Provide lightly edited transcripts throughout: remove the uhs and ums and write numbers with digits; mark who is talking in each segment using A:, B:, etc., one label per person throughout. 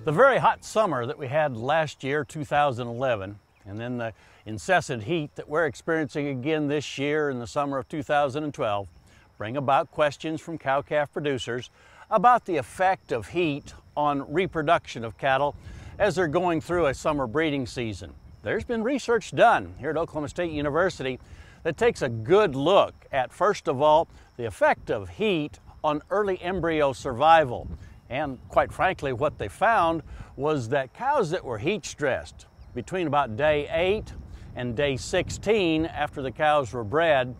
A: The very hot summer that we had last year, 2011, and then the incessant heat that we're experiencing again this year in the summer of 2012, bring about questions from cow-calf producers about the effect of heat on reproduction of cattle as they're going through a summer breeding season. There's been research done here at Oklahoma State University that takes a good look at, first of all, the effect of heat on early embryo survival. And quite frankly, what they found was that cows that were heat stressed between about day 8 and day 16 after the cows were bred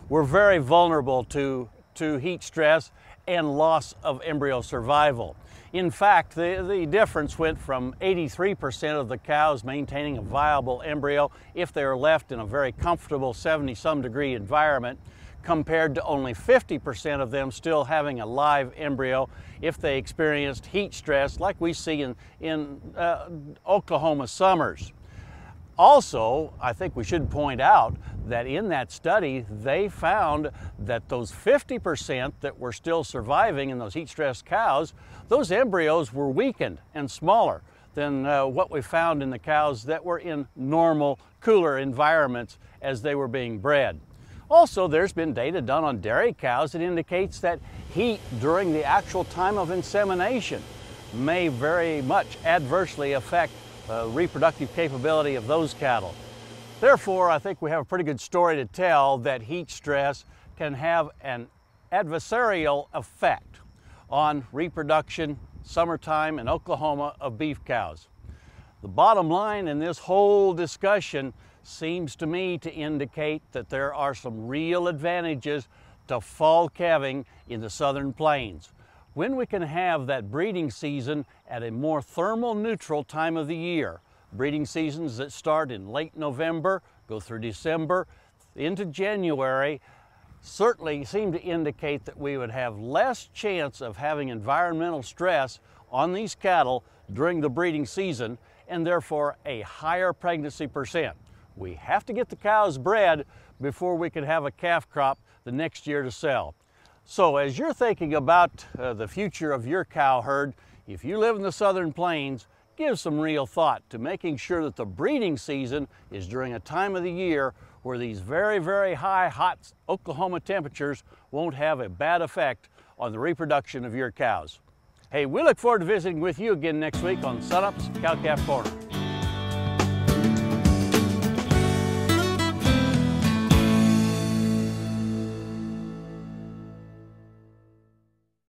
A: were very vulnerable to heat stress and loss of embryo survival. In fact, the difference went from 83% of the cows maintaining a viable embryo if they were left in a very comfortable 70-some degree environment, compared to only 50% of them still having a live embryo if they experienced heat stress like we see in Oklahoma summers. Also, I think we should point out that in that study, they found that those 50% that were still surviving in those heat-stressed cows, those embryos were weakened and smaller than what we found in the cows that were in normal, cooler environments as they were being bred. Also, there's been data done on dairy cows that indicates that heat during the actual time of insemination may very much adversely affect reproductive capability of those cattle. Therefore, I think we have a pretty good story to tell that heat stress can have an adversarial effect on reproduction summertime in Oklahoma of beef cows. The bottom line in this whole discussion seems to me to indicate that there are some real advantages to fall calving in the southern plains. When we can have that breeding season at a more thermal neutral time of the year, breeding seasons that start in late November, go through December, into January, certainly seem to indicate that we would have less chance of having environmental stress on these cattle during the breeding season, and therefore a higher pregnancy percent. We have to get the cows bred before we can have a calf crop the next year to sell. So as you're thinking about the future of your cow herd, if you live in the southern plains, give some real thought to making sure that the breeding season is during a time of the year where these very, very high, hot Oklahoma temperatures won't have a bad effect on the reproduction of your cows. Hey, we look forward to visiting with you again next week on Sunup's Cow-Calf Corner.